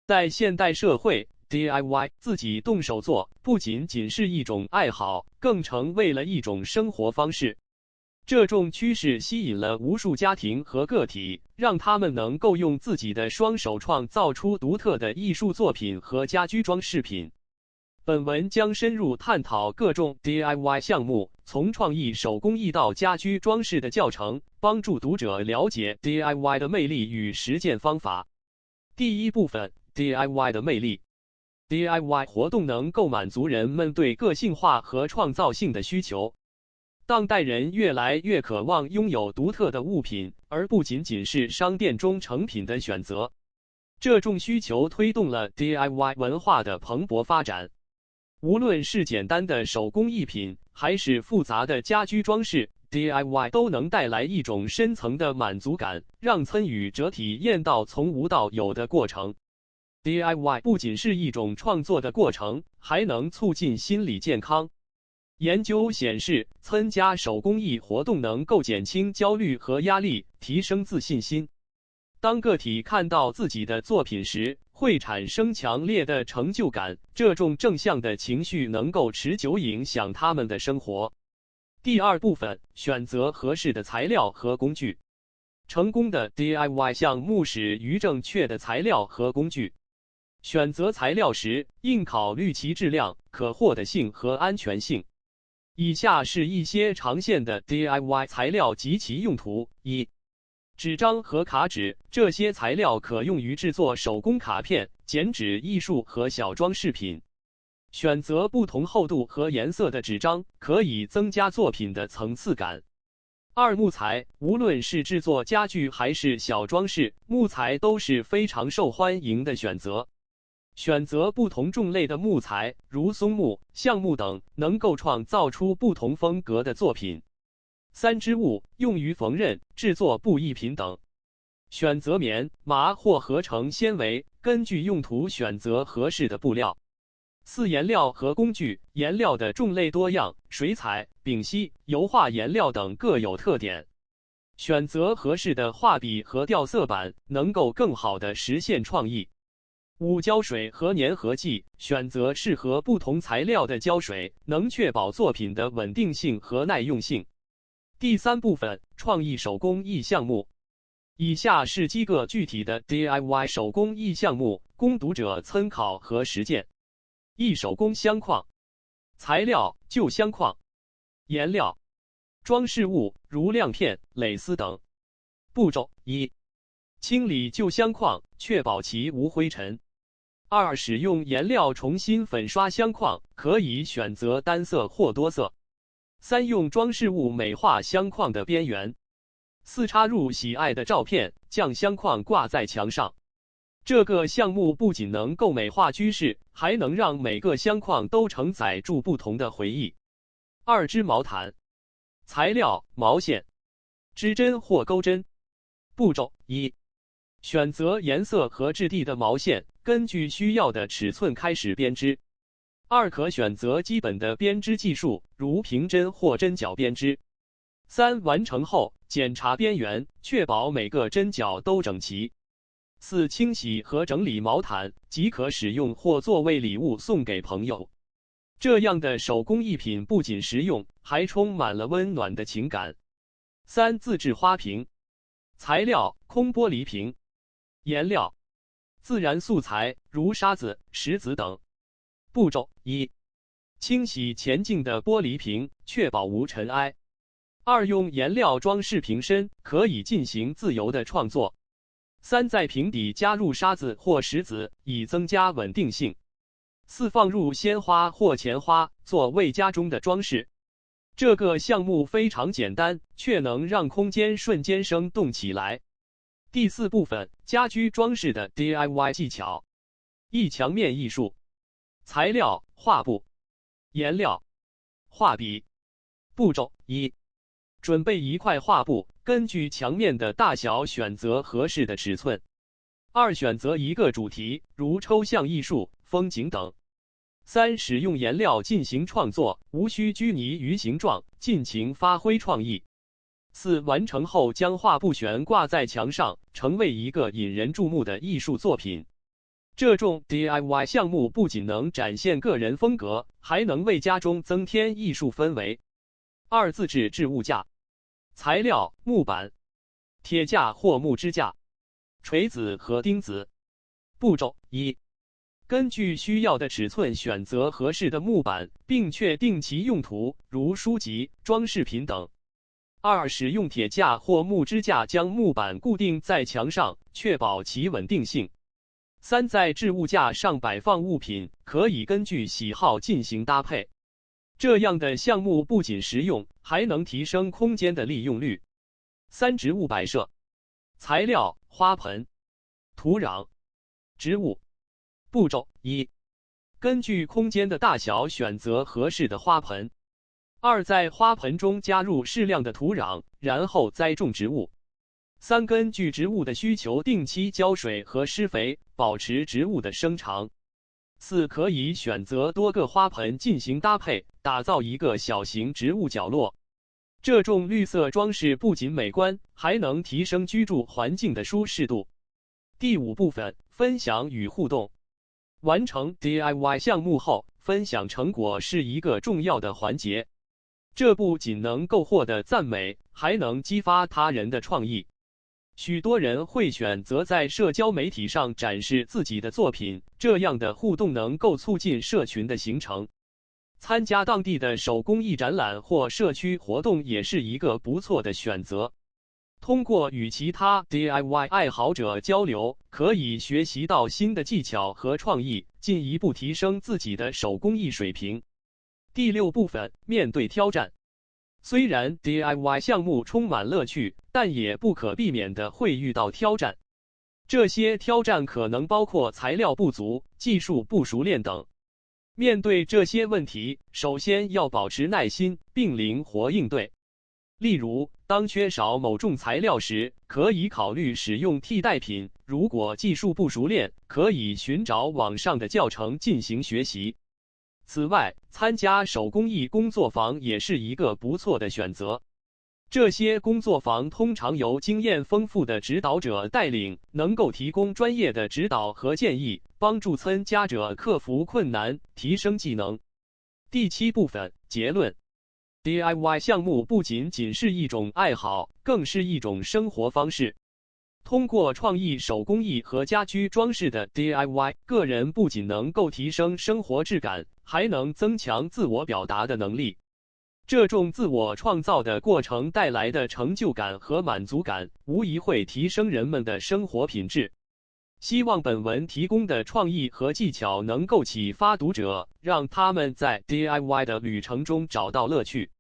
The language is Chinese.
在现代社会 ，DIY 自己动手做不仅仅是一种爱好，更成为了一种生活方式。这种趋势吸引了无数家庭和个体，让他们能够用自己的双手创造出独特的艺术作品和家居装饰品。本文将深入探讨各种 DIY 项目，从创意手工艺到家居装饰的教程，帮助读者了解 DIY 的魅力与实践方法。第一部分 ，DIY 的魅力。DIY 活动能够满足人们对个性化和创造性的需求。当代人越来越渴望拥有独特的物品，而不仅仅是商店中成品的选择。这种需求推动了 DIY 文化的蓬勃发展。无论是简单的手工艺品，还是复杂的家居装饰 ，DIY 都能带来一种深层的满足感，让参与者体验到从无到有的过程。DIY 不仅是一种创作的过程，还能促进心理健康。研究显示，参加手工艺活动能够减轻焦虑和压力，提升自信心。当个体看到自己的作品时，会产生强烈的成就感，这种正向的情绪能够持久影响他们的生活。第二部分，选择合适的材料和工具。成功的 DIY 项目始于正确的材料和工具。选择材料时，应考虑其质量、可获得性和安全性。以下是一些常见的 DIY 材料及其用途：一、纸张和卡纸，这些材料可用于制作手工卡片、剪纸艺术和小装饰品。选择不同厚度和颜色的纸张，可以增加作品的层次感。二、木材，无论是制作家具还是小装饰，木材都是非常受欢迎的选择。选择不同种类的木材，如松木、橡木等，能够创造出不同风格的作品。三、织物，用于缝纫、制作布艺品等。选择棉、麻或合成纤维，根据用途选择合适的布料。四、颜料和工具，颜料的种类多样，水彩、丙烯、油画颜料等各有特点。选择合适的画笔和掉色板，能够更好地实现创意。五、胶水和粘合剂，选择适合不同材料的胶水，能确保作品的稳定性和耐用性。第三部分，创意手工艺项目。以下是几个具体的 DIY 手工艺项目，供读者参考和实践。一、手工相框。材料：旧相框。颜料：装饰物，如亮片、蕾丝等。步骤：一、清理旧相框，确保其无灰尘。二、使用颜料重新粉刷相框，可以选择单色或多色。三、用装饰物美化相框的边缘。四、插入喜爱的照片，将相框挂在墙上。这个项目不仅能够美化居室，还能让每个相框都承载住不同的回忆。二、织毛毯。材料：毛线。织针或钩针。步骤：一、选择颜色和质地的毛线，根据需要的尺寸开始编织。二、可选择基本的编织技术，如平针或针脚编织。三、完成后，检查边缘，确保每个针脚都整齐。四、清洗和整理毛毯，即可使用或作为礼物送给朋友。这样的手工艺品不仅实用，还充满了温暖的情感。三、自制花瓶。材料：空玻璃瓶。颜料：自然素材，如沙子、石子等。步骤：一、清洗前净的玻璃瓶，确保无尘埃。二、用颜料装饰瓶身，可以进行自由的创作。三、在瓶底加入沙子或石子，以增加稳定性。四、放入鲜花或钱花，作为家中的装饰。这个项目非常简单，却能让空间瞬间生动起来。第四部分，家居装饰的 DIY 技巧。一、墙面艺术。材料：画布。颜料：画笔。步骤：一、准备一块画布，根据墙面的大小选择合适的尺寸。二、选择一个主题，如抽象艺术、风景等。三、使用颜料进行创作，无需拘泥于形状，尽情发挥创意。四、完成后将画布悬挂在墙上，成为一个引人注目的艺术作品。这种 DIY 项目不仅能展现个人风格，还能为家中增添艺术氛围。2、自制置物架。材料：木板、铁架或木支架、锤子和钉子。步骤： 1、根据需要的尺寸选择合适的木板，并确定其用途，如书籍、装饰品等。2、使用铁架或木支架将木板固定在墙上，确保其稳定性。3、在置物架上摆放物品，可以根据喜好进行搭配。这样的项目不仅实用，还能提升空间的利用率。3、植物摆设。材料：花盆、土壤、植物。步骤： 1、根据空间的大小选择合适的花盆。2、在花盆中加入适量的土壤，然后栽种植物。3、根据植物的需求定期浇水和施肥，保持植物的生长。4、可以选择多个花盆进行搭配，打造一个小型植物角落。这种绿色装饰不仅美观，还能提升居住环境的舒适度。第5部分：分享与互动。完成 DIY 项目后，分享成果是一个重要的环节。这不仅能够获得赞美，还能激发他人的创意。许多人会选择在社交媒体上展示自己的作品，这样的互动能够促进社群的形成。参加当地的手工艺展览或社区活动也是一个不错的选择。通过与其他 DIY 爱好者交流，可以学习到新的技巧和创意，进一步提升自己的手工艺水平。第6部分：面对挑战。虽然 DIY 项目充满乐趣，但也不可避免的会遇到挑战。这些挑战可能包括材料不足、技术不熟练等。面对这些问题，首先要保持耐心，并灵活应对。例如，当缺少某种材料时，可以考虑使用替代品；如果技术不熟练，可以寻找网上的教程进行学习。此外，参加手工艺工作坊也是一个不错的选择。这些工作坊通常由经验丰富的指导者带领，能够提供专业的指导和建议，帮助参加者克服困难，提升技能。第7部分：结论。DIY 项目不仅是一种爱好，更是一种生活方式。通过创意手工艺和家居装饰的 DIY， 个人不仅能够提升生活质感，还能增强自我表达的能力。这种自我创造的过程带来的成就感和满足感，无疑会提升人们的生活品质。希望本文提供的创意和技巧能够启发读者，让他们在 DIY 的旅程中找到乐趣。